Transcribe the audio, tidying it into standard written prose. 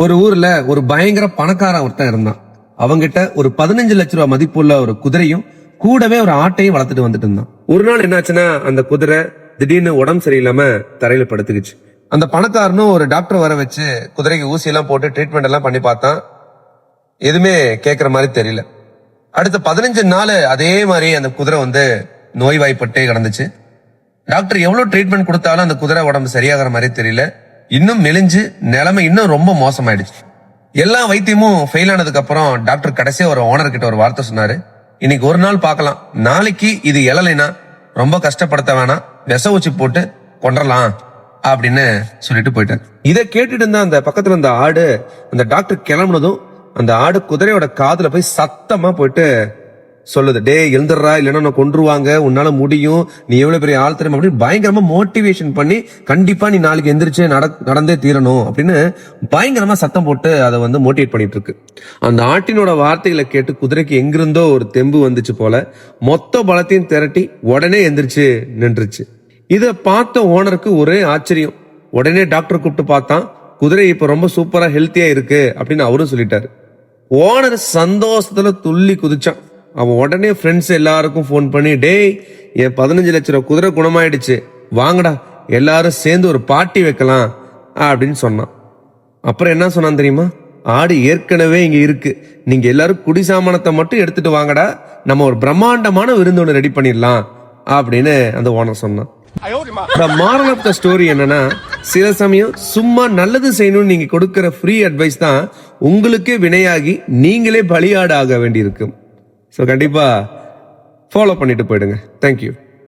ஒரு ஊர்ல ஒரு பயங்கர பணக்காரன் ஒருத்தன் இருந்தான். அவங்கிட்ட ஒரு 15 லட்ச ரூபாய் மதிப்புள்ள ஒரு குதிரையும் கூடவே ஒரு ஆட்டையும் வளர்த்துட்டு வந்துட்டு இருந்தான். ஒரு நாள் என்னாச்சுன்னா அந்த குதிரை திடீர்னு உடம்பு சரியில்லாம தரையில படுத்துக்குச்சு. அந்த பணக்காரனும் ஒரு டாக்டர் வர வச்சு குதிரைக்கு ஊசி எல்லாம் போட்டு ட்ரீட்மெண்ட் எல்லாம் பண்ணி பார்த்தான். எதுவுமே கேட்கற மாதிரி தெரியல. அடுத்த 15 நாள் அதே மாதிரி அந்த குதிரை நோய்வாய்ப்பட்டே கிடந்துச்சு. டாக்டர் எவ்வளவு ட்ரீட்மெண்ட் கொடுத்தாலும் அந்த குதிரை உடம்பு சரியாகிற மாதிரி தெரியல. இன்னும் மெலிஞ்சு நிலைமை இன்னும் ரொம்ப மோசமாயிடுச்சு. எல்லா வைத்தியமும் ஃபெயில் ஆனதுக்கு அப்புறம் டாக்டர் கடைசியா ஒரு ஓனர் கிட்ட ஒரு வார்த்தை சொன்னாரு. இன்னைக்கு ஒரு நாள் பார்க்கலாம், நாளைக்கு இது எழலைனா ரொம்ப கஷ்டப்படுத்த வேணாம், விச ஊசி போட்டு கொன்றலாம் அப்படின்னு சொல்லிட்டு போயிட்டாரு. இதை கேட்டுட்டு இருந்த அந்த பக்கத்துல இருந்த ஆடு அந்த டாக்டர் கிளம்புனதும் அந்த ஆடு குதிரையோட காதுல போய் சத்தமா போயிட்டு சொல்லுது, டே எழுந்துடுறா, இல்லைன்னா நான் கொன்றுவாங்க, உன்னால முடியும், நீ எவ்வளவு பெரிய ஆள் தெரியும் அப்படின்னு பயங்கரமா மோட்டிவேஷன் பண்ணி கண்டிப்பா நீ நாளைக்கு எந்திரிச்சு நடந்தே தீரணும் அப்படின்னு பயங்கரமா சத்தம் போட்டு அதை மோட்டிவேட் பண்ணிட்டு இருக்கு. அந்த ஆட்டினோட வார்த்தைகளை கேட்டு குதிரைக்கு எங்கிருந்தோ ஒரு தெம்பு வந்துச்சு போல மொத்த பலத்தையும் திரட்டி உடனே எந்திரிச்சு நின்றுச்சு. இத பார்த்த ஓனருக்கு ஒரே ஆச்சரியம். உடனே டாக்டர் கூப்பிட்டு பார்த்தான். குதிரை இப்ப ரொம்ப சூப்பரா ஹெல்த்தியா இருக்கு அப்படின்னு அவரும் சொல்லிட்டாரு. ஓனர் சந்தோஷத்துல துள்ளி குதிச்சான். அவன் உடனே ஃப்ரெண்ட்ஸ் எல்லாருக்கும் போன் பண்ணி, டேய் என் 15 லட்ச ரூபாய் குதிரை குணமாயிடுச்சு, வாங்கடா எல்லாரும் சேர்ந்து ஒரு பார்ட்டி வைக்கலாம் அப்படின்னு சொன்னான். அப்புறம் என்ன சொன்னான் தெரியுமா? ஆடு ஏற்கனவே இங்க இருக்கு, நீங்க எல்லாரும் குடி சாமானத்தை மட்டும் எடுத்துட்டு வாங்கடா, நம்ம ஒரு பிரம்மாண்டமான விருந்து ஒன்று ரெடி பண்ணிடலாம் அப்படின்னு அந்த ஓனர் சொன்னான். மாரல் ஆஃப் த ஸ்டோரி என்னன்னா, சில சமயம் சும்மா நல்லது செய்யணும்னு நீங்க கொடுக்கிற ஃப்ரீ அட்வைஸ் தான் உங்களுக்கே வினையாகி நீங்களே பலியாடு ஆக வேண்டியிருக்கும். ஸோ கண்டிப்பா ஃபாலோ பண்ணிட்டு போயிடுங்க. தேங்க்யூ.